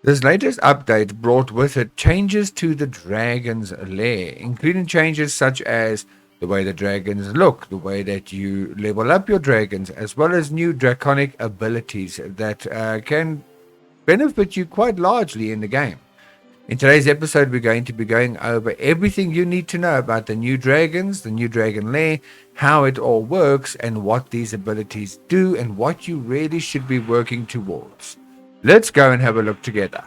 This latest update brought with it changes to the dragon's lair, including changes such as the way the dragons look, the way that you level up your dragons, as well as new draconic abilities that can benefit you quite largely in the game. In today's episode, we're going to be going over everything you need to know about the new dragons, the new dragon lair, how it all works, and what these abilities do, and what you really should be working towards. Let's go and have a look together.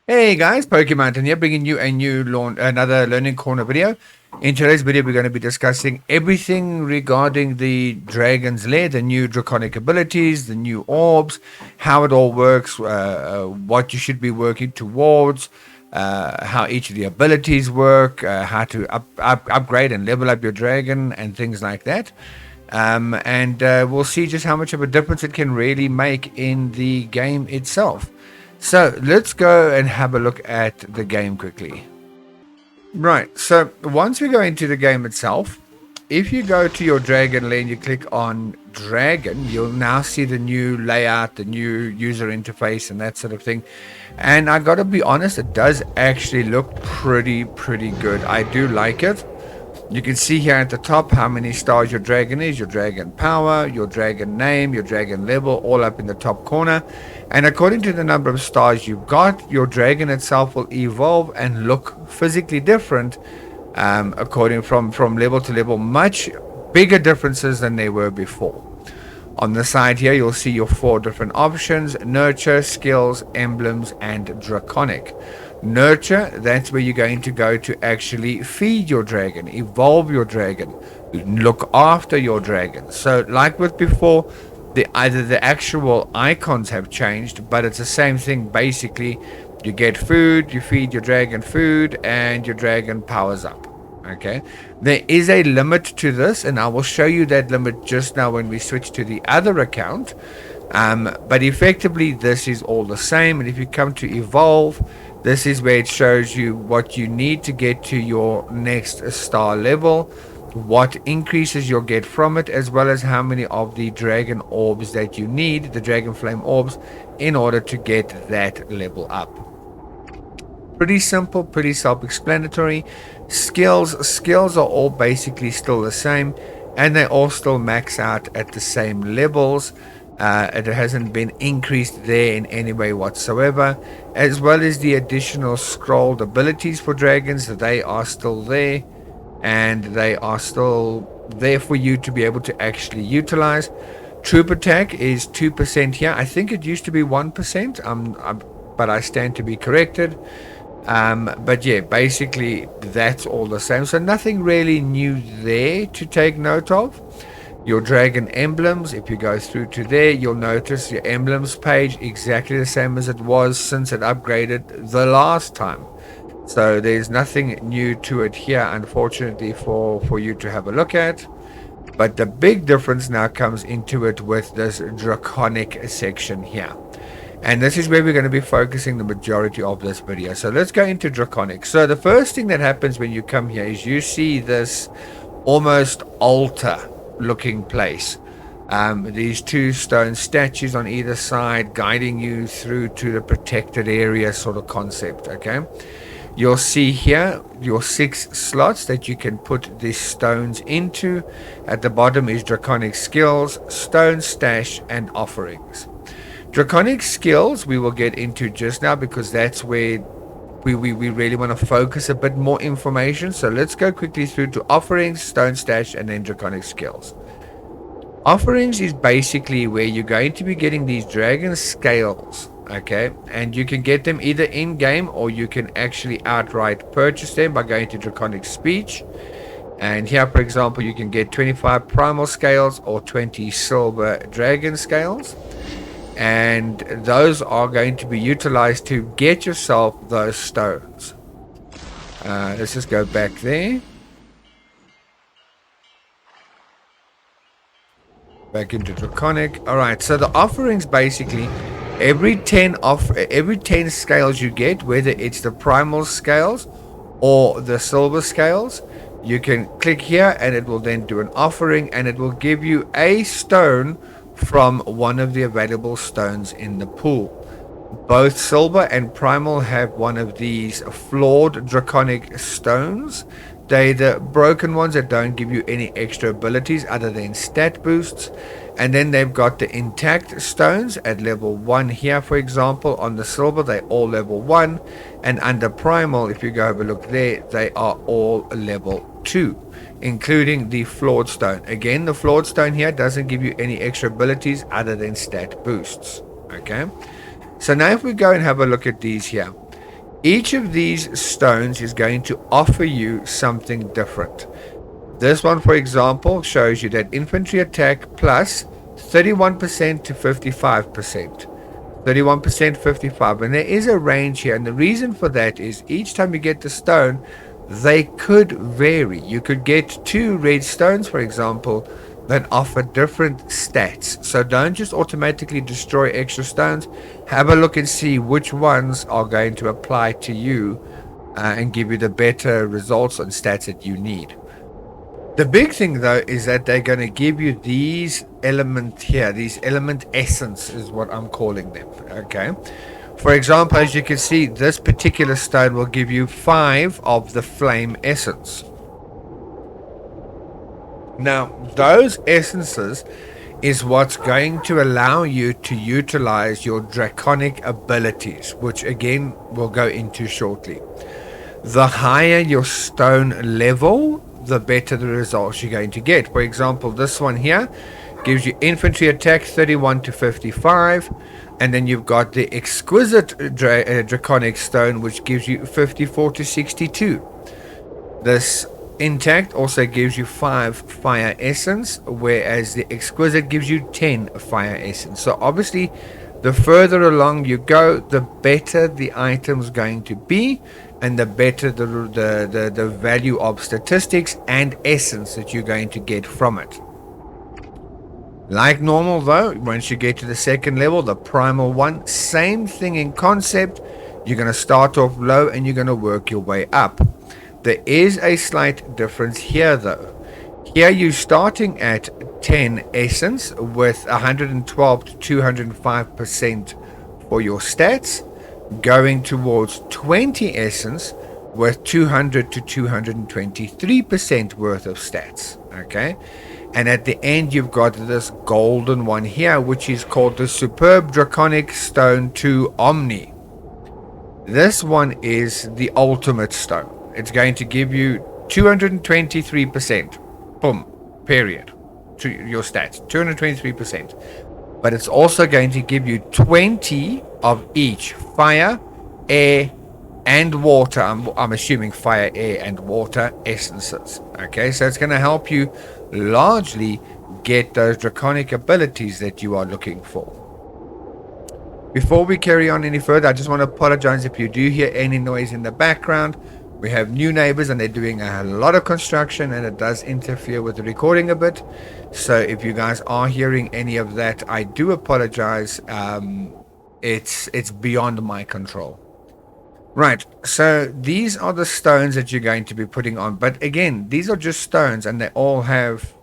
Hey guys, Pokemon here, bringing you another Learning Corner video. In today's video, we're going to be discussing everything regarding the Dragon's Lair, the new Draconic abilities, the new orbs, how it all works, what you should be working towards, how each of the abilities work, how to upgrade and level up your dragon, and things like that. And we'll see just how much of a difference it can really make in the game itself. So let's go and have a look at the game quickly. Right, so once we go into the game itself, if you go to your dragon lair and you click on dragon, you'll now see the new layout, the new user interface and that sort of thing. And I gotta be honest, it does actually look pretty good. I do like it. You can see here at the top how many stars your dragon is, your dragon power, your dragon name, your dragon level, all up in the top corner. And according to the number of stars you've got, your dragon itself will evolve and look physically different according from level to level, much bigger differences than they were before. On the side here, you'll see your 4 different options: nurture, skills, emblems, and draconic. Nurture, that's where you're going to go to actually feed your dragon, evolve your dragon, look after your dragon. So like with before, either the actual icons have changed, but it's the same thing basically. You get food, you feed your dragon food, and your dragon powers up. Okay, there is a limit to this, and I will show you that limit just now when we switch to the other account. But effectively this is all the same. And if you come to evolve, this is where it shows you what you need to get to your next star level, what increases you'll get from it, as well as how many of the dragon orbs that you need, the dragon flame orbs, in order to get that level up. Pretty simple, pretty self-explanatory. Skills are all basically still the same, and they all still max out at the same levels. It hasn't been increased there in any way whatsoever, as well as the additional scrolled abilities for dragons. They are still there, and they are still there for you to be able to actually utilize. Troop attack is 2% here. I think it used to be 1%, but I stand to be corrected. But yeah, basically that's all the same, so nothing really new there to take note of. Your dragon emblems, if you go through to there, you'll notice your emblems page exactly the same as it was since it upgraded the last time. So there's nothing new to it here, unfortunately, for you to have a look at. But the big difference now comes into it with this draconic section here. And this is where we're going to be focusing the majority of this video. So let's go into draconic. So the first thing that happens when you come here is you see this almost altar looking place. These 2 stone statues on either side guiding you through to the protected area sort of concept. Okay, you'll see here your 6 slots that you can put these stones into. At the bottom is Draconic Skills, Stone Stash, and Offerings. Draconic Skills we will get into just now, because that's where we really want to focus a bit more information. So let's go quickly through to Offerings, Stone Stash, and then Draconic Skills. Offerings is basically where you're going to be getting these dragon scales, okay, and you can get them either in game, or you can actually outright purchase them by going to Draconic Speech. And here, for example, you can get 25 primal scales or 20 silver dragon scales. And those are going to be utilized to get yourself those stones. Let's just go back there. Back into Draconic. All right, so the offerings basically every 10 scales you get, whether it's the primal scales or the silver scales, you can click here and it will then do an offering and it will give you a stone from one of the available stones in the pool. Both silver and primal have one of these flawed draconic stones. They're the broken ones that don't give you any extra abilities other than stat boosts. And then they've got the intact stones at level 1 here, for example. On the silver, they're all level 1. And under primal, if you go have a look there, they are all level 2, including the flawed stone. Again, the flawed stone here doesn't give you any extra abilities other than stat boosts. Okay? So now if we go and have a look at these here, each of these stones is going to offer you something different. This one, for example, shows you that infantry attack plus 31% to 55%. 31%, 55. And there is a range here. And the reason for that is each time you get the stone, they could vary. You could get 2 red stones, for example, that offer different stats. So don't just automatically destroy extra stones. Have a look and see which ones are going to apply to you and give you the better results and stats that you need. The big thing though is that they're going to give you these elements here, these element essence is what I'm calling them. Okay. For example, as you can see, this particular stone will give you 5 of the flame essence. Now, those essences is what's going to allow you to utilize your draconic abilities, which again we'll go into shortly. The higher your stone level, the better the results you're going to get. For example, this one here gives you infantry attack 31 to 55, and then you've got the exquisite draconic stone, which gives you 54 to 62. This intact also gives you 5 fire essence, whereas the exquisite gives you 10 fire essence. So obviously the further along you go, the better the item's going to be, and the better the value of statistics and essence that you're going to get from it. Like normal though, once you get to the second level, the primal one, same thing in concept. You're going to start off low and you're going to work your way up. There is a slight difference here though. Here you're starting at 10 essence with 112 to 205% for your stats, going towards 20 essence with 200 to 223% worth of stats. Okay, and at the end you've got this golden one here, which is called the Superb Draconic Stone 2 Omni. This one is the ultimate stone. It's going to give you 223%. Boom. Period. To your stats. 223%. But it's also going to give you 20 of each fire, air, and water. I'm assuming fire, air, and water essences. Okay, so it's going to help you largely get those draconic abilities that you are looking for. Before we carry on any further, I just want to apologize if you do hear any noise in the background. We have new neighbors and they're doing a lot of construction and it does interfere with the recording a bit. So if you guys are hearing any of that, I do apologize. It's beyond my control. Right, so these are the stones that you're going to be putting on. But again, these are just stones and they all have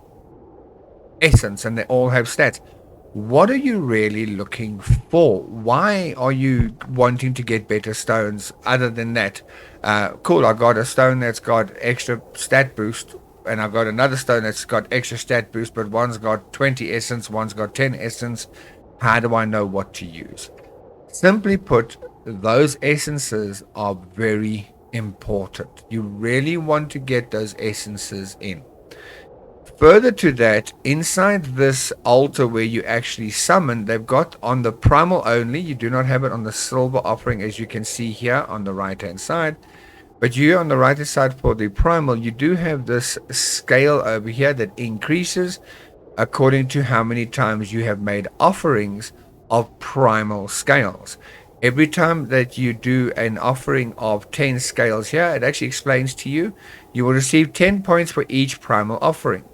essence and they all have stats. What are you really looking for? Why are you wanting to get better stones other than that? Cool, I got a stone that's got extra stat boost, and I've got another stone that's got extra stat boost, but one's got 20 essence, one's got 10 essence. How do I know what to use? Simply put, those essences are very important. You really want to get those essences in. Further to that, inside this altar where you actually summon, they've got on the primal only. You do not have it on the silver offering, as you can see here on the right hand side. But you on the right hand side for the primal, you do have this scale over here that increases according to how many times you have made offerings of primal scales. Every time that you do an offering of 10 scales here, it actually explains to you, you will receive 10 points for each primal offering.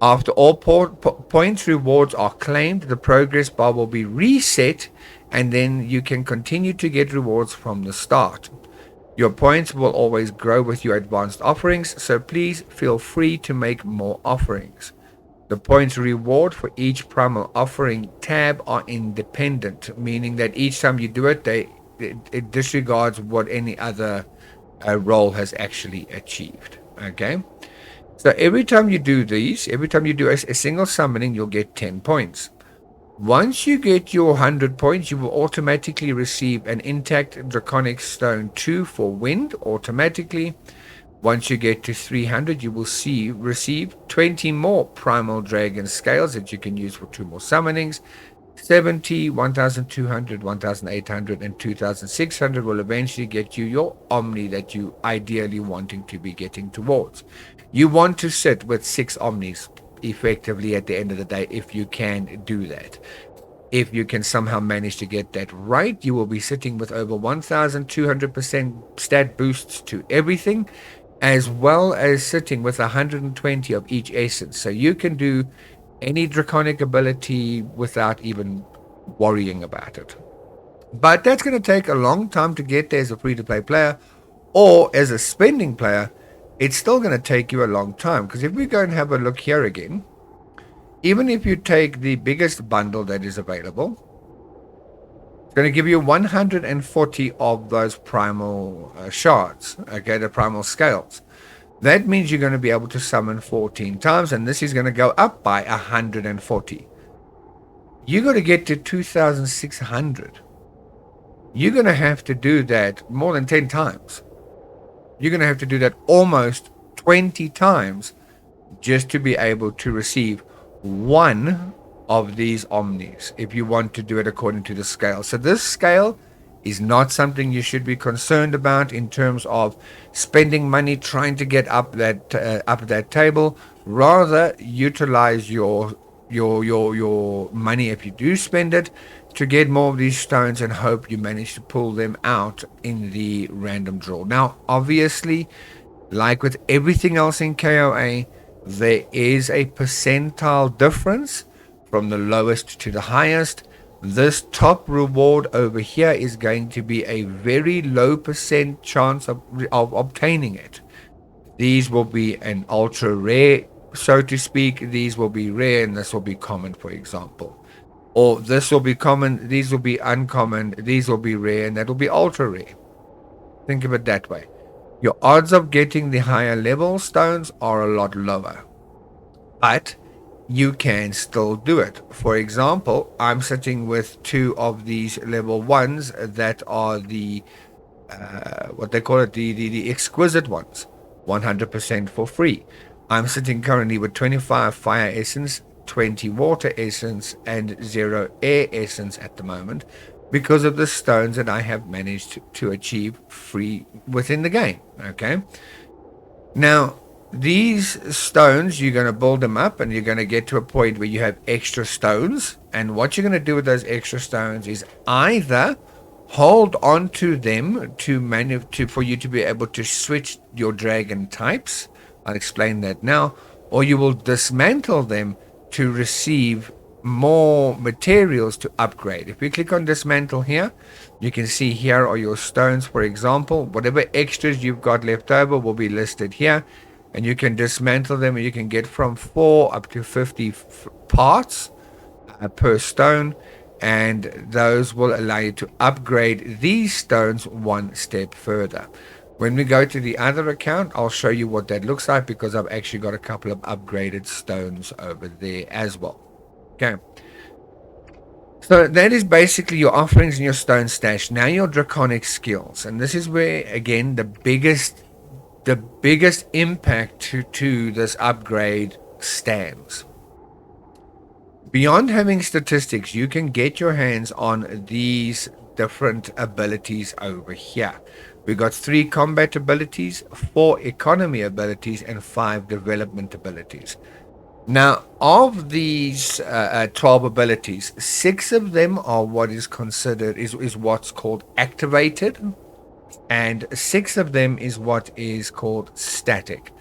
After all points rewards are claimed, the progress bar will be reset, and then you can continue to get rewards from the start. Your points will always grow with your advanced offerings, so please feel free to make more offerings. The points reward for each primal offering tab are independent, meaning that each time you do it, it disregards what any other role has actually achieved. Okay? So every time you do these, every time you do a single summoning, you'll get 10 points. Once you get your 100 points, you will automatically receive an intact Draconic Stone 2 for wind automatically. Once you get to 300, you will receive 20 more Primal Dragon Scales that you can use for 2 more summonings. 70, 1200, 1800, and 2600 will eventually get you your Omni that you ideally wanting to be getting towards. You want to sit with 6 Omnis effectively at the end of the day if you can do that. If you can somehow manage to get that right, you will be sitting with over 1200% stat boosts to everything, as well as sitting with 120 of each essence. So you can do any draconic ability without even worrying about it. But that's going to take a long time to get there as a free-to-play player, or as a spending player, it's still going to take you a long time. Because if we go and have a look here again, even if you take the biggest bundle that is available, it's going to give you 140 of those primal shards, okay, the primal scales. That means you're going to be able to summon 14 times, and this is going to go up by 140. You got to get to 2,600. You're going to have to do that more than 10 times. You're going to have to do that almost 20 times just to be able to receive one of these omnis if you want to do it according to the scale. So this scale is not something you should be concerned about in terms of spending money trying to get up that table. Rather, utilize your money if you do spend it to get more of these stones and hope you manage to pull them out in the random draw. Now, obviously, like with everything else in KOA, there is a percentile difference from the lowest to the highest. This top reward over here is going to be a very low percent chance of obtaining it. These will be an ultra rare, so to speak. These will be rare and this will be common, for example. Or this will be common, these will be uncommon, these will be rare, and that will be ultra rare. Think of it that way. Your odds of getting the higher level stones are a lot lower, but you can still do it. For example, I'm sitting with 2 of these level 1s that are the what they call it, the exquisite ones, 100% for free. I'm sitting currently with 25 fire essence, 20 water essence, and 0 air essence at the moment, because of the stones that I have managed to achieve free within the game. Okay, now these stones, you're going to build them up and you're going to get to a point where you have extra stones, and what you're going to do with those extra stones is either hold on to them for you to be able to switch your dragon types. I'll explain that now. Or you will dismantle them to receive more materials to upgrade. If we click on dismantle here, you can see here are your stones, for example. Whatever extras you've got left over will be listed here, and you can dismantle them, and you can get from 4 up to 50 parts per stone, and those will allow you to upgrade these stones one step further. When we go to the other account, I'll show you what that looks like, because I've actually got a couple of upgraded stones over there as well. Okay, so that is basically your offerings and your stone stash. Now your draconic skills, and this is where again the biggest impact to this upgrade stands. Beyond having statistics, you can get your hands on these different abilities over here. We got 3 combat abilities, 4 economy abilities, and 5 development abilities. Now, of these 12 abilities, 6 of them are what is considered is what's called activated, and 6 of them is what is called static.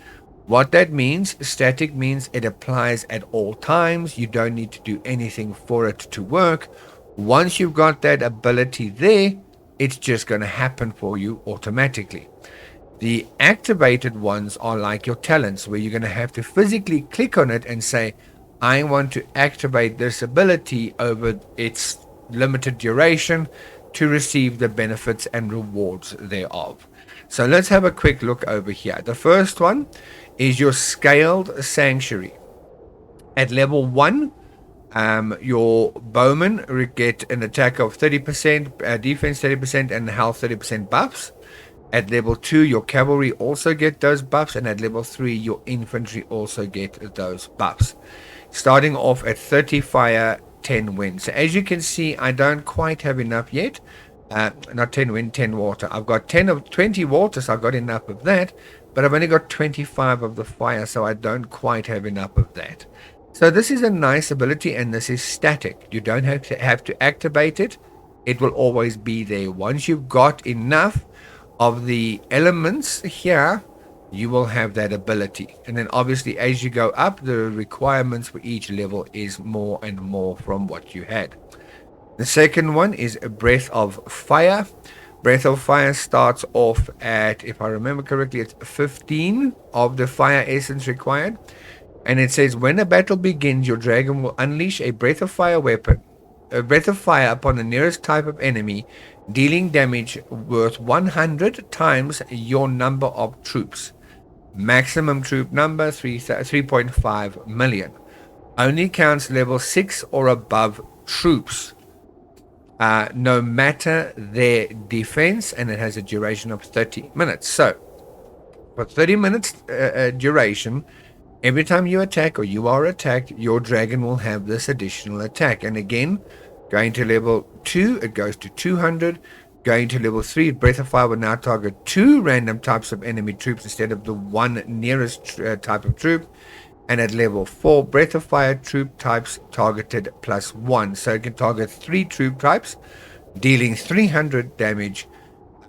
What that means, static means it applies at all times. You don't need to do anything for it to work. Once you've got that ability there, it's just going to happen for you automatically. The activated ones are like your talents, where you're going to have to physically click on it and say, I want to activate this ability over its limited duration to receive the benefits and rewards thereof. So let's have a quick look over here. The first one is your scaled sanctuary. At level 1, your bowmen get an attack of 30%, defense 30%, and health 30% buffs. At level 2, your cavalry also get those buffs, and at level 3, your infantry also get those buffs. Starting off at 30 fire, 10 wind. So as you can see, I don't quite have enough yet. Not 10 wind, 10 water. I've got 20 water, so I've got enough of that, but I've only got 25 of the fire, so I don't quite have enough of that. So this is a nice ability, and this is static. You don't have to activate it. It will always be there. Once you've got enough of the elements here, you will have that ability. And then obviously as you go up, the requirements for each level is more and more from what you had. The second one is a Breath of Fire. Breath of Fire starts off at, if I remember correctly, it's 15 of the fire essence required. And it says, when a battle begins, your dragon will unleash a Breath of Fire weapon, a Breath of Fire upon the nearest type of enemy, dealing damage worth 100 times your number of troops. Maximum troop number 3.5 million. Only counts level 6 or above troops, no matter their defense, and it has a duration of 30 minutes. So, for 30 minutes duration, every time you attack or you are attacked, your dragon will have this additional attack. And again, going to level 2, it goes to 200. Going to level 3, Breath of Fire will now target 2 random types of enemy troops instead of the one nearest type of troop. And at level 4, Breath of Fire troop types targeted +1. So it can target 3 troop types, dealing 300 damage,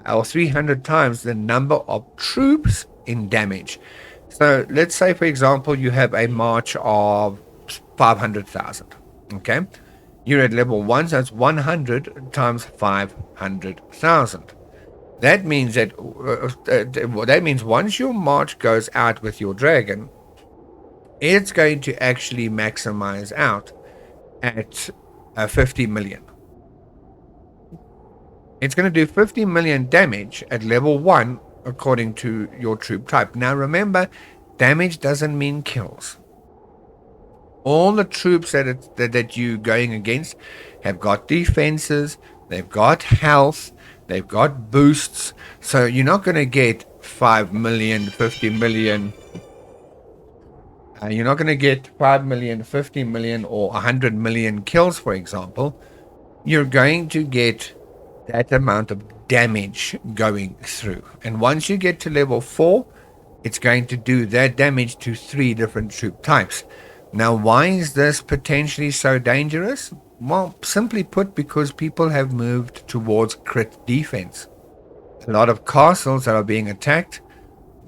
or 300 times the number of troops in damage. So let's say, for example, you have a march of 500,000. Okay? You're at level 1, so it's 100 times 500,000. That means that means once your march goes out with your dragon, it's going to actually maximize out at 50 million. It's going to do 50 million damage at level 1 according to your troop type. Now remember, damage doesn't mean kills. All the troops that you're going against have got defenses, they've got health, they've got boosts. So you're not going to get 5 million, 50 million. You're not going to get 5 million, 50 million, or 100 million kills, for example. You're going to get that amount of damage going through. And once you get to level 4, it's going to do that damage to 3 different troop types. Now, why is this potentially so dangerous? Well, simply put, because people have moved towards crit defense. A lot of castles that are being attacked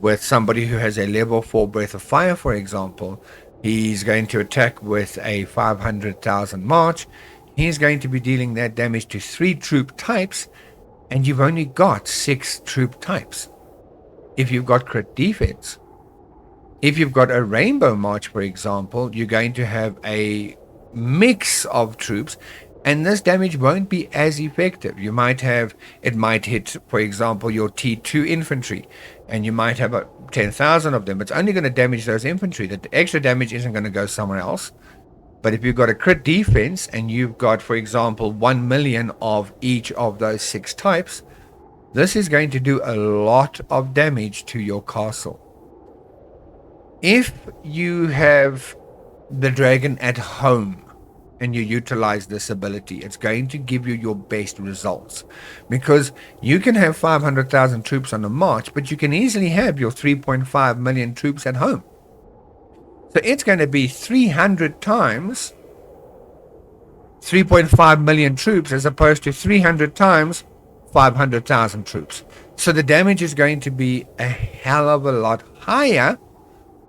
with somebody who has a level 4 Breath of Fire, for example, he's going to attack with a 500,000 march. He's going to be dealing that damage to 3 troop types, and you've only got 6 troop types. If you've got crit defense, if you've got a rainbow march, for example, you're going to have a mix of troops, and this damage won't be as effective. It might hit, for example, your T2 infantry, and you might have 10,000 of them. It's only going to damage those infantry. The extra damage isn't going to go somewhere else. But if you've got a crit defense, and you've got, for example, 1 million of each of those 6 types, this is going to do a lot of damage to your castle. If you have the dragon at home and you utilize this ability, it's going to give you your best results, because you can have 500,000 troops on the march, but you can easily have your 3.5 million troops at home. So it's going to be 300 times 3.5 million troops as opposed to 300 times 500,000 troops. So the damage is going to be a hell of a lot higher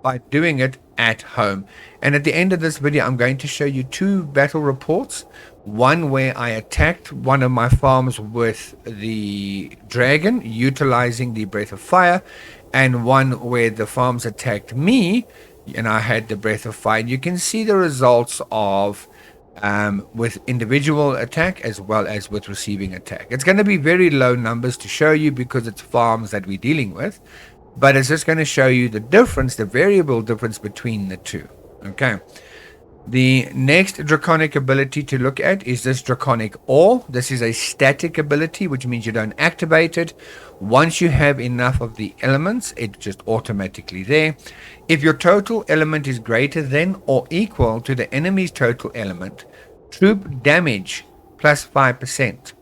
by doing it at home. And at the end of this video, I'm going to show you 2 battle reports. One where I attacked one of my farms with the dragon, utilizing the breath of fire, and one where the farms attacked me and I had the breath of fire. You can see the results of with individual attack as well as with receiving attack. It's going to be very low numbers to show you because it's farms that we're dealing with, but it's just going to show you the difference, the variable difference between the two. Okay. The next draconic ability to look at is this draconic ore. This is a static ability, which means you don't activate it. Once you have enough of the elements, it's just automatically there. If your total element is greater than or equal to the enemy's total element, troop damage plus 5%.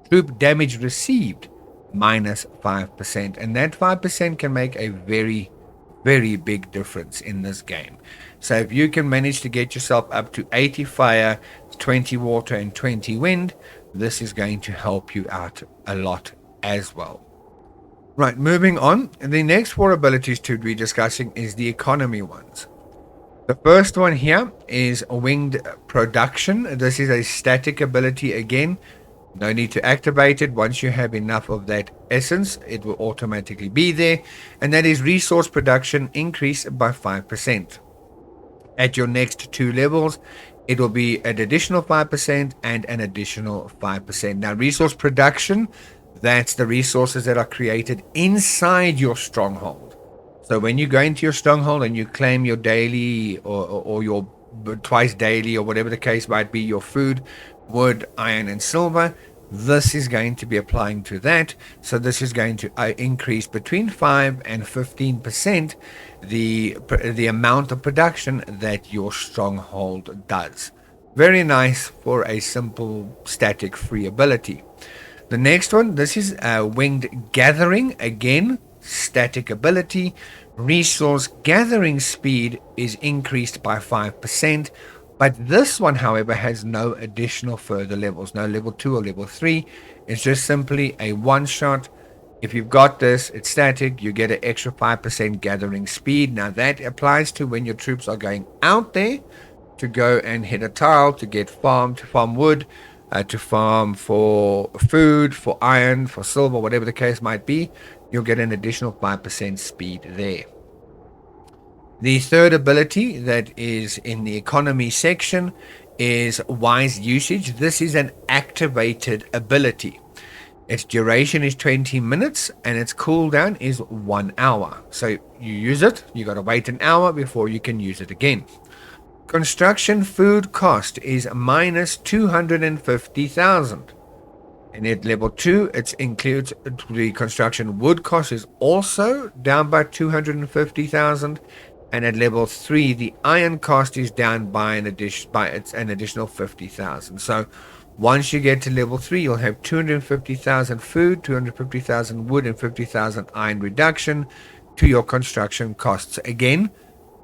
Troop damage received minus 5%. And that 5% can make a very, very big difference in this game. So if you can manage to get yourself up to 80 fire, 20 water, and 20 wind, this is going to help you out a lot as well. Right, moving on. The next 4 abilities to be discussing is the economy ones. The first one here is winged production. This is a static ability again. No need to activate it. Once you have enough of that essence, it will automatically be there. And that is resource production increase by 5%. At your next 2 levels, it will be an additional 5% and an additional 5%. Now, resource production, that's the resources that are created inside your stronghold. So when you go into your stronghold and you claim your daily or your twice daily or whatever the case might be, your food, wood, iron, and silver, this is going to be applying to that. So this is going to increase between 5 and 15% the amount of production that your stronghold does. Very nice for a simple static free ability. The next one, this is winged gathering. Again, static ability. Resource gathering speed is increased by 5%. But this one, however, has no additional further levels, no level 2 or level 3. It's just simply a one-shot. If you've got this, it's static, you get an extra 5% gathering speed. Now that applies to when your troops are going out there to go and hit a tile, to get farm, to farm wood, to farm for food, for iron, for silver, whatever the case might be. You'll get an additional 5% speed there. The third ability that is in the economy section is wise usage. This is an activated ability. Its duration is 20 minutes and its cooldown is 1 hour. So you use it, you got to wait an hour before you can use it again. Construction food cost is minus 250,000. And at level 2, it includes the construction wood cost is also down by 250,000. And at level 3, the iron cost is down by an additional 50,000. So once you get to level 3, you'll have 250,000 food, 250,000 wood, and 50,000 iron reduction to your construction costs. Again,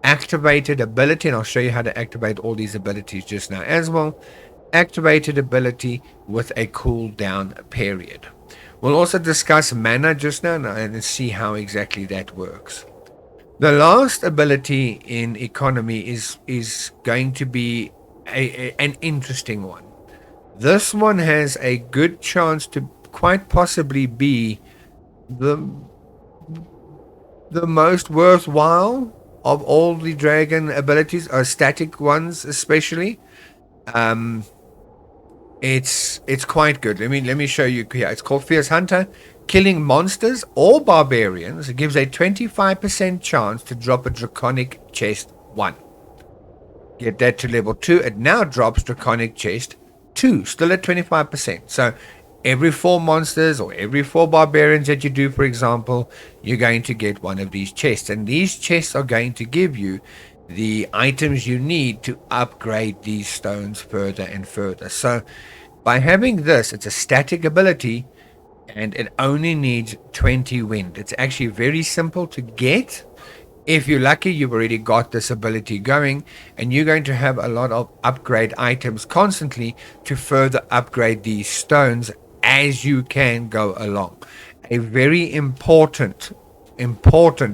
activated ability, and I'll show you how to activate all these abilities just now as well. Activated ability with a cooldown period. We'll also discuss mana just now and see how exactly that works. The last ability in economy is going to be an interesting one. This one has a good chance to quite possibly be the most worthwhile of all the dragon abilities, or static ones especially. It's quite good. Let me show you here. It's called Fierce Hunter. Killing monsters or barbarians gives a 25% chance to drop a Draconic Chest 1. Get that to level 2. It now drops Draconic Chest 2, still at 25%. So every 4 monsters or every 4 barbarians that you do, for example, you're going to get one of these chests. And these chests are going to give you the items you need to upgrade these stones further and further. So by having this, it's a static ability, and it only needs 20 wind. It's actually very simple to get. If you're lucky, you've already got this ability going, and you're going to have a lot of upgrade items constantly to further upgrade these stones as you can go along. A very important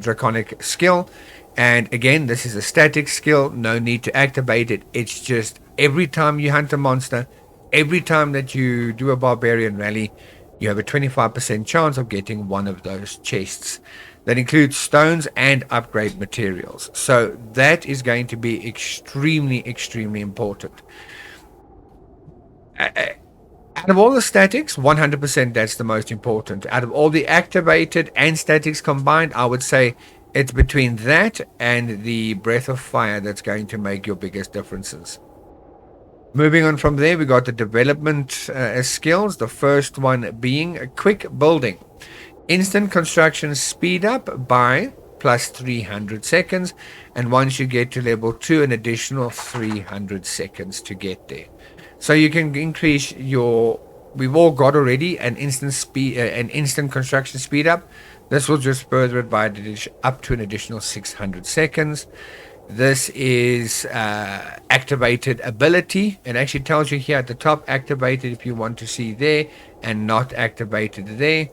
draconic skill, And again, this is a static skill, no need to activate it. It's just every time you hunt a monster, every time that you do a barbarian rally, you have a 25% chance of getting one of those chests. That includes stones and upgrade materials. So that is going to be extremely, extremely important. Out of all the statics, 100% that's the most important. Out of all the activated and statics combined, I would say it's between that and the breath of fire that's going to make your biggest differences. Moving on from there, we got the development skills. The first one being a quick building. Instant construction speed up by plus 300 seconds. And once you get to level 2, an additional 300 seconds to get there. So you can increase your... We've all got already an instant construction speed up. This will just further it by up to an additional 600 seconds. This is activated ability. It actually tells you here at the top, activated if you want to see there, and not activated there.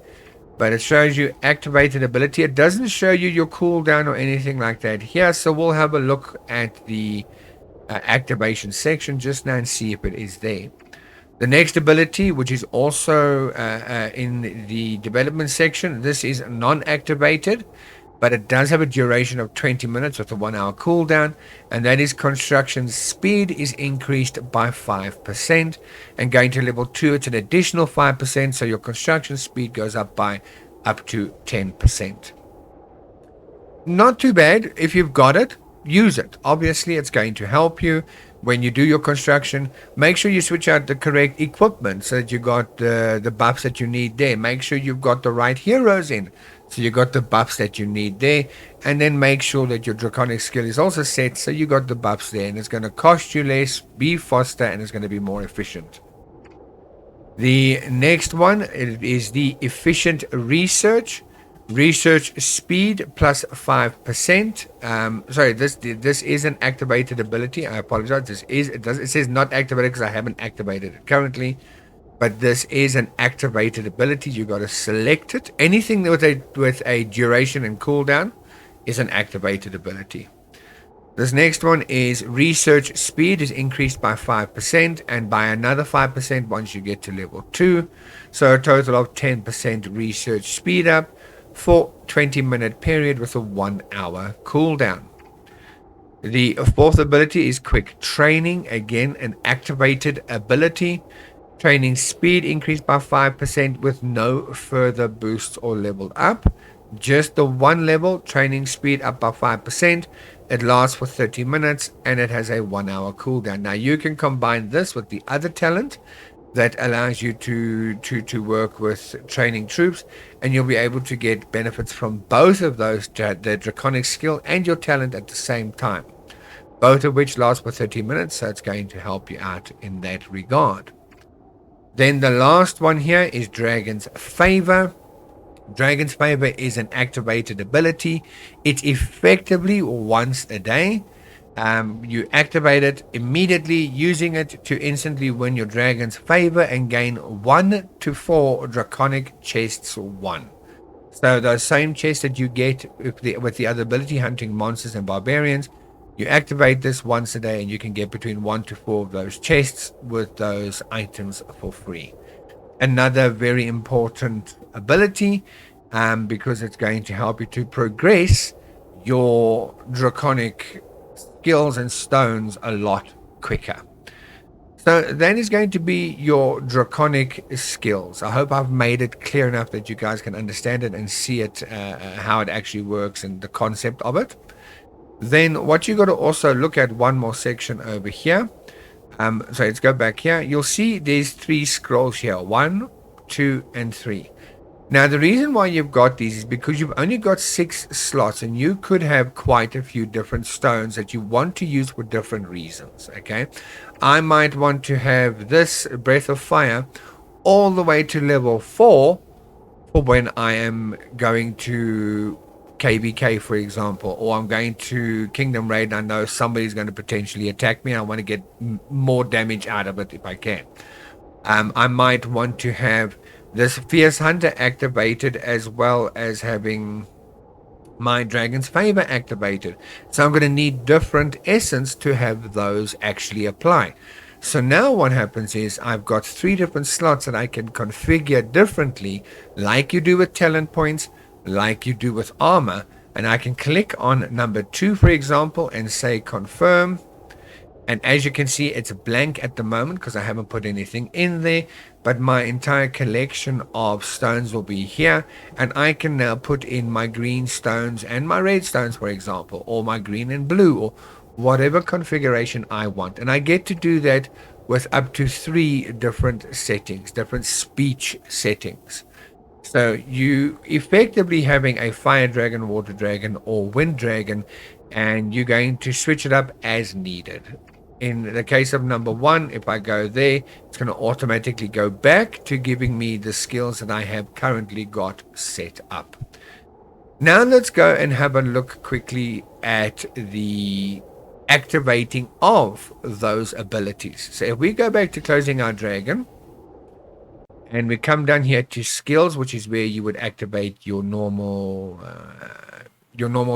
But it shows you activated ability. It doesn't show you your cooldown or anything like that here. So we'll have a look at the activation section just now and see if it is there. The next ability, which is also in the development section, this is non-activated, but it does have a duration of 20 minutes with a 1 hour cooldown, and that is construction speed is increased by 5%, and going to level 2 it's an additional 5%, so your construction speed goes up by up to 10%. Not too bad. If you've got it, use it. Obviously it's going to help you when you do your construction. Make sure you switch out the correct equipment so that you got the buffs that you need there. Make sure you've got the right heroes in, so you got the buffs that you need there. And then make sure that your draconic skill is also set so you got the buffs there, and it's going to cost you less, be faster, and it's going to be more efficient. The next one is the efficient research. Research speed plus 5%. Sorry, this is an activated ability. I apologize. It says not activated because I haven't activated it currently, but this is an activated ability. You got to select it. Anything with a duration and cooldown is an activated ability. This next one is research speed is increased by 5% and by another 5% once you get to level 2. So a total of 10% research speed up for 20-minute period with a 1 hour cooldown. The fourth ability is quick training. Again, an activated ability. Training speed increased by 5% with no further boosts or level up. Just the one level, training speed up by 5%. It lasts for 30 minutes and it has a 1 hour cooldown. Now you can combine this with the other talent that allows you to work with training troops, and you'll be able to get benefits from both of those, the draconic skill and your talent at the same time, both of which last for 30 minutes, so it's going to help you out in that regard. Then the last one here is Dragon's Favor. Dragon's Favor is an activated ability. It's effectively once a day. You activate it immediately, using it to instantly win your Dragon's Favor and gain 1 to 4 Draconic Chests 1. So those same chests that you get with the other ability, hunting monsters and barbarians, you activate this once a day and you can get between 1 to 4 of those chests with those items for free. Another very important ability, because it's going to help you to progress your Draconic skills and stones a lot quicker. So that is going to be your draconic skills. I hope I've made it clear enough that you guys can understand it and see it, how it actually works and the concept of it. Then what you got to also look at, one more section over here. So let's go back here. You'll see there's 3 scrolls here, 1, 2 and 3. Now the reason why you've got these is because you've only got 6 slots, and you could have quite a few different stones that you want to use for different reasons. Okay, I might want to have this breath of fire all the way to level 4 for when I am going to KVK, for example, or I'm going to Kingdom Raid and I know somebody's going to potentially attack me. I want to get more damage out of it if I can. I might want to have this Fierce Hunter activated, as well as having my Dragon's Favor activated. So I'm going to need different essence to have those actually apply. So now what happens is I've got 3 different slots that I can configure differently, like you do with talent points, like you do with armor. And I can click on number 2, for example, and say confirm. And as you can see, it's blank at the moment because I haven't put anything in there. But my entire collection of stones will be here. And I can now put in my green stones and my red stones, for example, or my green and blue, or whatever configuration I want. And I get to do that with up to 3 different settings, different speech settings. So you effectively having a fire dragon, water dragon, or wind dragon, and you're going to switch it up as needed. In the case of number 1, if I go there, it's going to automatically go back to giving me the skills that I have currently got set up. Now let's go and have a look quickly at the activating of those abilities. So if we go back to closing our dragon, and we come down here to skills, which is where you would activate your normal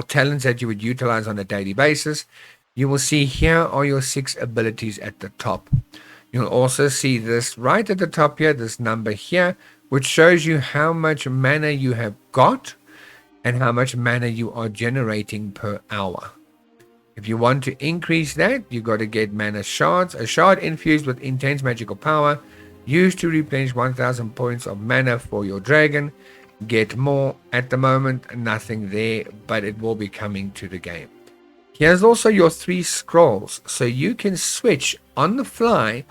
talents that you would utilize on a daily basis. You will see here are your 6 abilities at the top. You'll also see this right at the top here, this number here, which shows you how much mana you have got and how much mana you are generating per hour. If you want to increase that, you got to get mana shards. A shard infused with intense magical power, used to replenish 1000 points of mana for your dragon. Get more. At the moment, nothing there, but it will be coming to the game. Here's also your 3 scrolls, so you can switch on the fly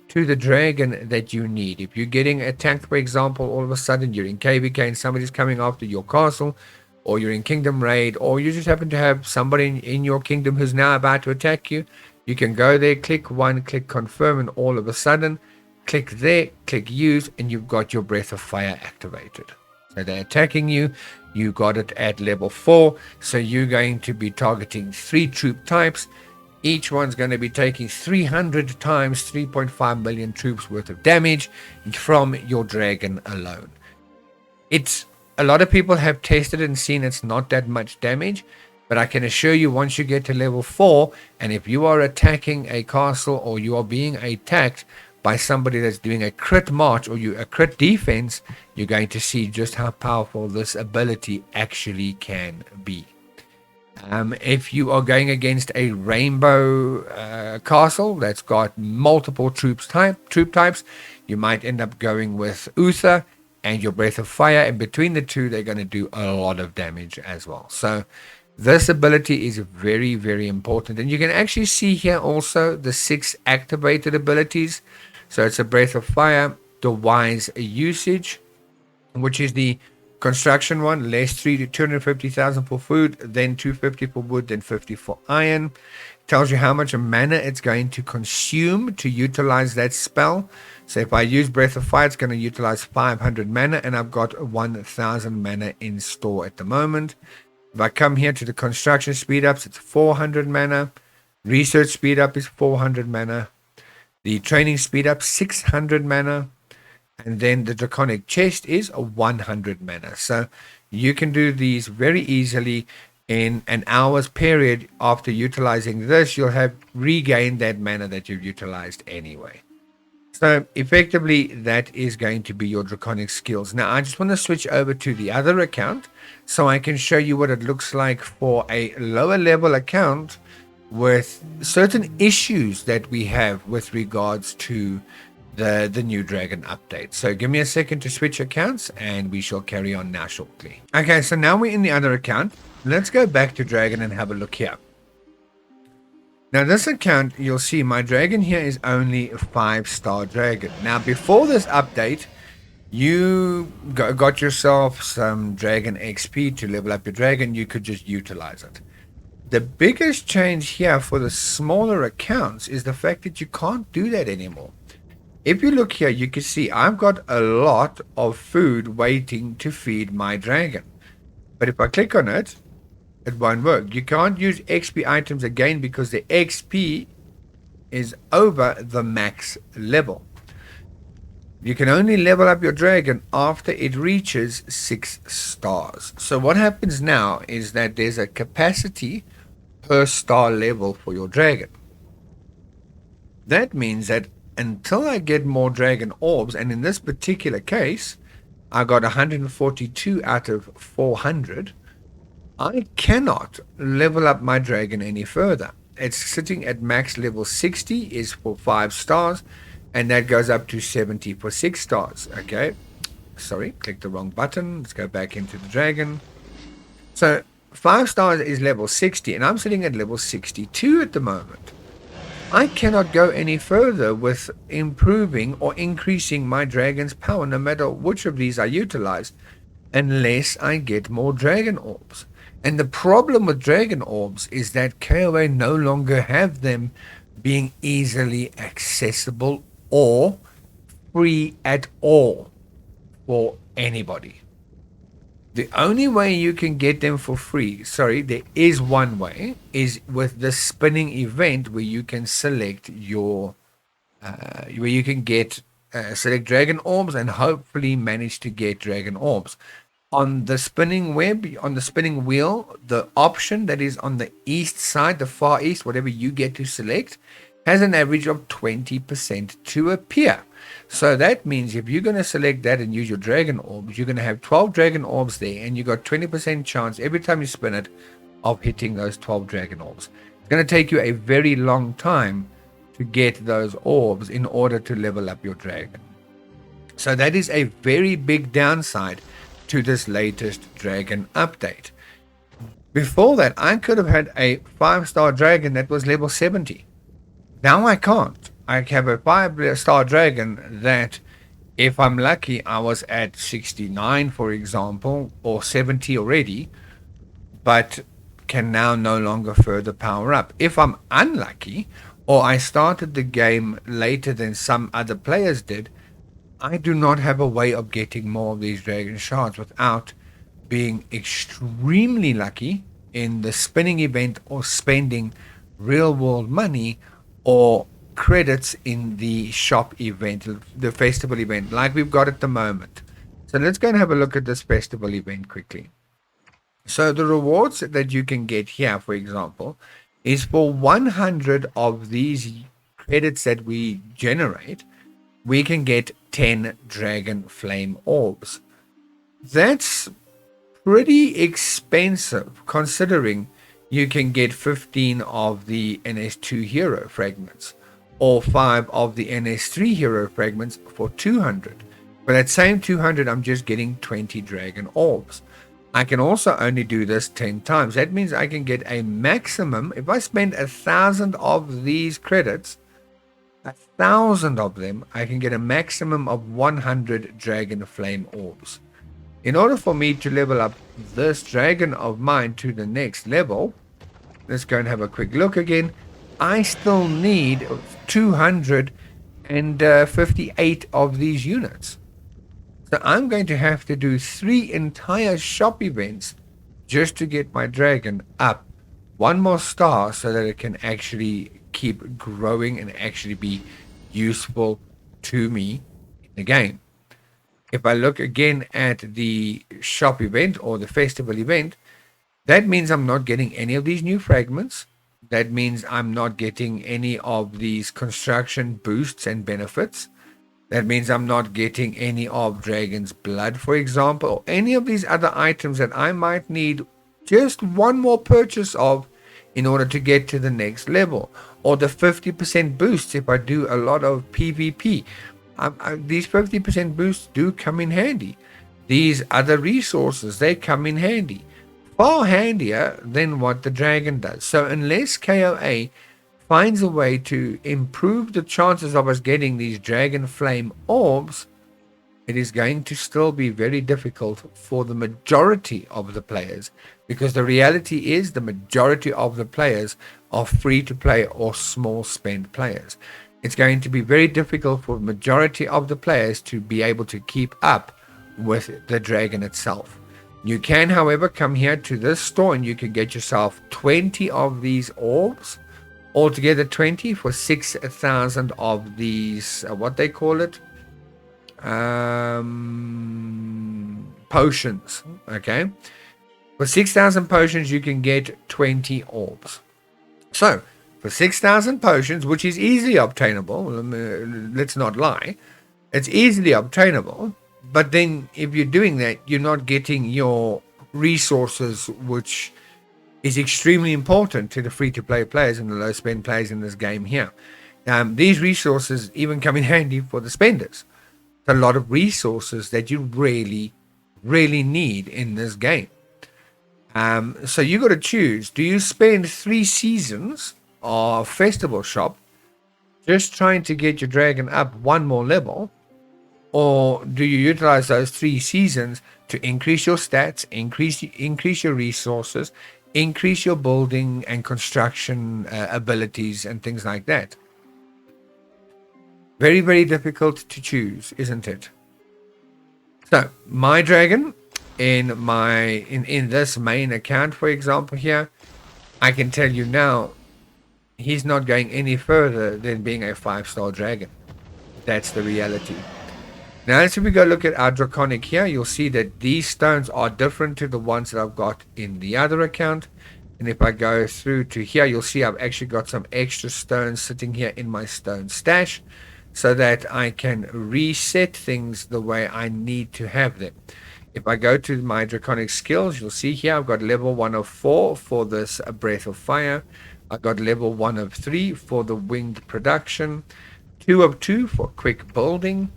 to the dragon that you need. If you're getting attacked, for example, all of a sudden you're in KVK and somebody's coming after your castle, or you're in Kingdom Raid, or you just happen to have somebody in your kingdom who's now about to attack you, you can go there, click 1, click confirm, and all of a sudden click there, click use, and you've got your Breath of Fire activated. So they're attacking you. You got it at level 4. So you're going to be targeting 3 troop types. Each one's going to be taking 300 times 3.5 million troops worth of damage from your dragon alone. It's a lot of people have tested and seen it's not that much damage. But I can assure you, once you get to level 4, and if you are attacking a castle or you are being attacked by somebody that's doing a crit march or a crit defense, you're going to see just how powerful this ability actually can be. If you are going against a rainbow castle that's got multiple troop types, you might end up going with Uther and your Breath of Fire, and between the two, they're going to do a lot of damage as well. So this ability is very, very important. And you can actually see here also the 6 activated abilities. So it's a Breath of Fire, the Wise Usage, which is the construction one, less 3 to 250,000 for food, then 250 for wood, then 50 for iron. Tells you how much mana it's going to consume to utilize that spell. So if I use Breath of Fire, it's going to utilize 500 mana, and I've got 1000 mana in store at the moment. If I come here to the construction speed ups, it's 400 mana. Research speed up is 400 mana. The training speed up 600 mana, and then the Draconic chest is 100 mana. So you can do these very easily in an hour's period. After utilizing this, you'll have regained that mana that you've utilized anyway. So effectively, that is going to be your Draconic skills. Now I just want to switch over to the other account so I can show you what it looks like for a lower level account with certain issues that we have with regards to the new dragon update. So give me a second to switch accounts and we shall carry on now shortly. Okay, so now we're in the other account. Let's go back to dragon and have a look here. Now this account, you'll see my dragon here is only a 5-star dragon. Now before this update, you got yourself some dragon XP to level up your dragon. You could just utilize it. The biggest change here for the smaller accounts is the fact that you can't do that anymore. If you look here, you can see I've got a lot of food waiting to feed my dragon. But if I click on it, it won't work. You can't use XP items again because the XP is over the max level. You can only level up your dragon after it reaches 6 stars. So what happens now is that there's a capacity per star level for your dragon. That means that until I get more dragon orbs, and in this particular case, I got 142 out of 400, I cannot level up my dragon any further. It's sitting at max level 60 is for 5 stars, and that goes up to 70 for 6 stars. Okay, sorry, click the wrong button. Let's go back into the dragon. So 5 stars is level 60, and I'm sitting at level 62 at the moment. I cannot go any further with improving or increasing my dragon's power, no matter which of these I utilize, unless I get more dragon orbs. And the problem with dragon orbs is that KOA no longer have them being easily accessible or free at all for anybody. The only way you can get them for free, there is one way, is with the spinning event where you can select your, where you can get, select dragon orbs and hopefully manage to get dragon orbs. On the spinning wheel, the option that is on the east side, the far east, whatever you get to select, has an average of 20% to appear. So that means if you're going to select that and use your dragon orbs, you're going to have 12 dragon orbs there, and you got 20% chance every time you spin it of hitting those 12 dragon orbs. It's going to take you a very long time to get those orbs in order to level up your dragon. So that is a very big downside to this latest dragon update. Before that, I could have had a 5-star dragon that was level 70. Now I can't. I have a 5-star dragon that, if I'm lucky, I was at 69, for example, or 70 already, but can now no longer further power up. If I'm unlucky, or I started the game later than some other players did, I do not have a way of getting more of these dragon shards without being extremely lucky in the spinning event or spending real world money or credits in the shop event, the festival event, like we've got at the moment. So let's go and have a look at this festival event quickly. So the rewards that you can get here, for example, is for 100 of these credits that we generate, we can get 10 dragon flame orbs. That's pretty expensive considering you can get 15 of the NS2 hero fragments or 5 of the NS3 hero fragments for 200. For that same 200, I'm just getting 20 dragon orbs. I can also only do this 10 times. That means I can get a maximum, if I spend 1,000 of these credits, 1,000 of them, I can get a maximum of 100 dragon flame orbs. In order for me to level up this dragon of mine to the next level, let's go and have a quick look again. I still need 258 of these units. So I'm going to have to do 3 entire shop events just to get my dragon up 1 more star so that it can actually keep growing and actually be useful to me in the game. If I look again at the shop event or the festival event, that means I'm not getting any of these new fragments. That means I'm not getting any of these construction boosts and benefits. That means I'm not getting any of Dragon's Blood, for example, or any of these other items that I might need just 1 more purchase of in order to get to the next level. Or the 50% boosts if I do a lot of PvP. These 50% boosts do come in handy. These other resources, they come in handy. Far handier than what the dragon does. So unless KOA finds a way to improve the chances of us getting these dragon flame orbs, it is going to still be very difficult for the majority of the players, because the reality is the majority of the players are free to play or small spend players. It's going to be very difficult for the majority of the players to be able to keep up with the dragon itself. You can, however, come here to this store and you can get yourself 20 of these orbs, altogether 20 for 6,000 of these, what they call it, potions. Okay, for 6,000 potions you can get 20 orbs. So for 6,000 potions, which is easily obtainable, let's not lie, it's easily obtainable. But then if you're doing that, you're not getting your resources, which is extremely important to the free-to-play players and the low-spend players in this game here. These resources even come in handy for the spenders. It's a lot of resources that you really, really need in this game. So you got to choose. Do you spend 3 seasons of Festival Shop just trying to get your dragon up one more level? Or do you utilize those 3 seasons to increase your stats, increase your resources, increase your building and construction abilities and things like that? Very, very difficult to choose, isn't it? So my dragon in this main account, for example, here, I can tell you now, he's not going any further than being a 5-star dragon. That's the reality. Now, as we go look at our Draconic here, you'll see that these stones are different to the ones that I've got in the other account. And if I go through to here, you'll see I've actually got some extra stones sitting here in my stone stash, so that I can reset things the way I need to have them. If I go to my Draconic Skills, you'll see here I've got level 1 of 4 for this Breath of Fire. I've got level 1 of 3 for the Winged Production, 2 of 2 for Quick Building,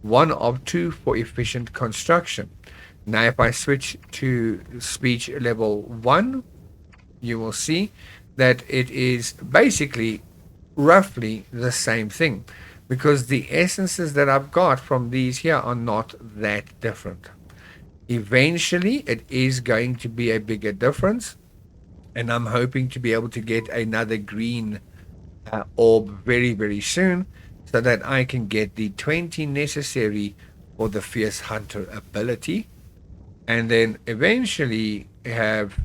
1 of 2 for Efficient Construction. Now if I switch to Speech level 1, you will see that it is basically roughly the same thing, because the essences that I've got from these here are not that different. Eventually it is going to be a bigger difference, and I'm hoping to be able to get another green orb very, very soon, so that I can get the 20 necessary for the Fierce Hunter ability, and then eventually have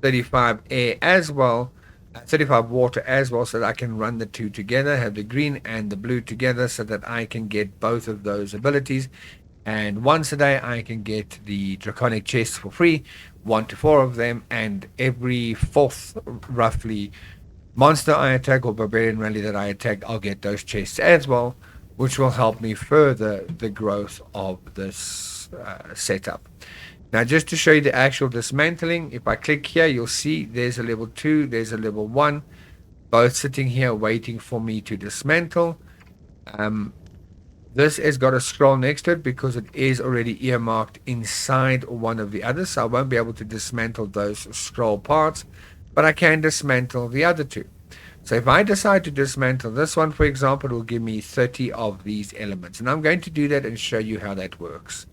35 air as well, 35 water as well, so that I can run the two together, have the green and the blue together, so that I can get both of those abilities. And once a day I can get the Draconic chests for free, 1 to 4 of them, and every 4th roughly monster I attack or barbarian rally that I attack, I'll get those chests as well, which will help me further the growth of this setup. Now, just to show you the actual dismantling, if I click here, you'll see there's a level 2, there's a level 1, both sitting here waiting for me to dismantle. This has got a scroll next to it because it is already earmarked inside one of the others, so I won't be able to dismantle those scroll parts, but I can dismantle the other two. So if I decide to dismantle this one, for example, it will give me 30 of these elements, and I'm going to do that and show you how that works.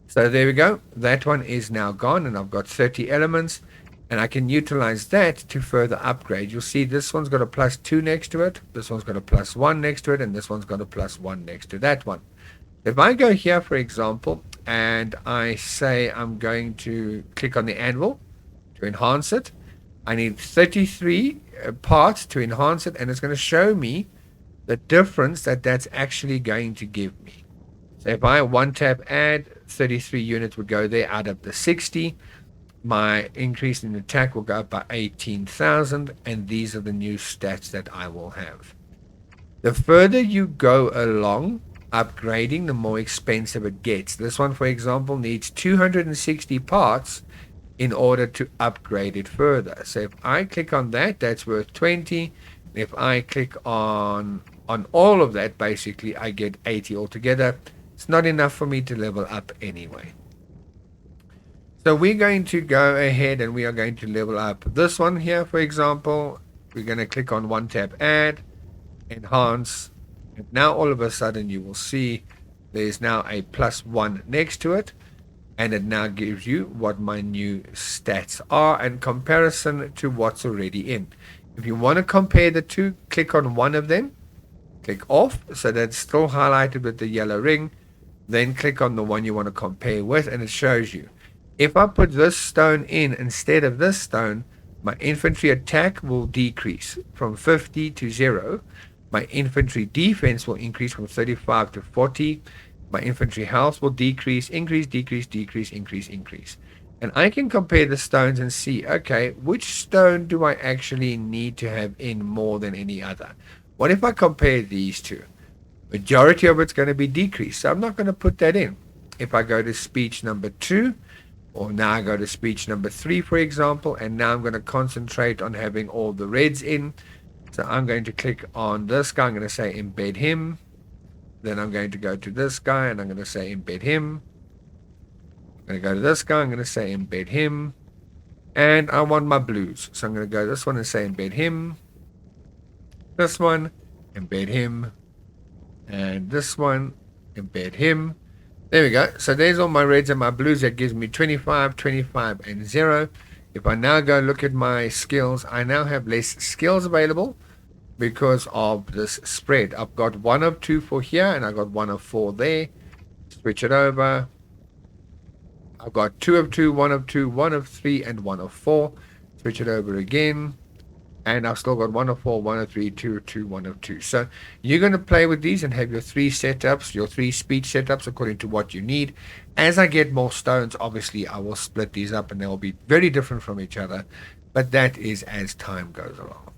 So there we go, that one is now gone, and I've got 30 elements, and I can utilize that to further upgrade. You'll see this one's got a +2 next to it, this one's got a +1 next to it, and this one's got a +1 next to that one. If I go here, for example, and I say I'm going to click on the anvil to enhance it, I need 33 parts to enhance it, and it's going to show me the difference that that's actually going to give me. So if I one tap add, 33 units would go there out of the 60. My increase in attack will go up by 18,000, and these are the new stats that I will have. The further you go along upgrading, the more expensive it gets. This one, for example, needs 260 parts in order to upgrade it further. So if I click on that, that's worth 20. If I click on all of that, basically I get 80 altogether. It's not enough for me to level up anyway. So we're going to go ahead and we are going to level up this one here, for example. We're going to click on one tap add, enhance, and now all of a sudden you will see there's now a +1 next to it, and it now gives you what my new stats are in comparison to what's already in. If you want to compare the two, click on one of them, click off, so that's still highlighted with the yellow ring, then click on the one you want to compare with, and it shows you. If I put this stone in instead of this stone, my infantry attack will decrease from 50 to 0. My infantry defense will increase from 35 to 40. My infantry health will decrease, increase, decrease, decrease, increase, increase. And I can compare the stones and see, okay, which stone do I actually need to have in more than any other? What if I compare these two? Majority of it's going to be decreased, so I'm not going to put that in. If I go to speech number 2, or now I go to speech number 3, for example, and now I'm going to concentrate on having all the reds in. So I'm going to click on this guy. I'm going to say embed him. Then I'm going to go to this guy and I'm going to say embed him. I'm going to go to this guy. I'm going to say embed him. And I want my blues. So I'm going to go this one and say embed him. This one, embed him. And this one, embed him. There we go. So there's all my reds and my blues. That gives me 25, 25, and 0. If I now go look at my skills, I now have less skills available because of this spread. I've got 1 of 2 for here, and I've got 1 of 4 there. Switch it over. I've got 2 of 2, 1 of 2, 1 of 3, and 1 of 4. Switch it over again. And I've still got 1 of 4, 1 of 3, 2 of 2, 1 of 2. So you're going to play with these and have your 3 setups, your 3 speech setups according to what you need. As I get more stones, obviously I will split these up and they'll be very different from each other. But that is as time goes along.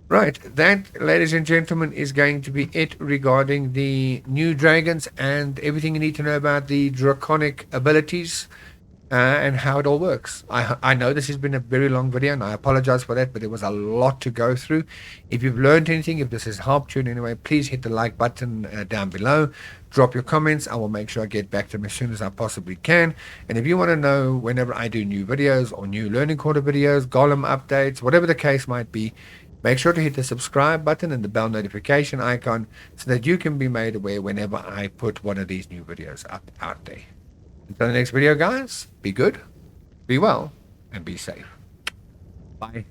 Right, that, ladies and gentlemen, is going to be it regarding the new dragons and everything you need to know about the draconic abilities. And how it all works. I know this has been a very long video and I apologize for that, but there was a lot to go through. If you've learned anything, if this has helped you in any way, please hit the like button down below. Drop your comments. I will make sure I get back to them as soon as I possibly can. And if you want to know whenever I do new videos or new learning quarter videos, golem updates, whatever the case might be, make sure to hit the subscribe button and the bell notification icon so that you can be made aware whenever I put one of these new videos up out there. Until the next video, guys, be good, be well, and be safe. Bye.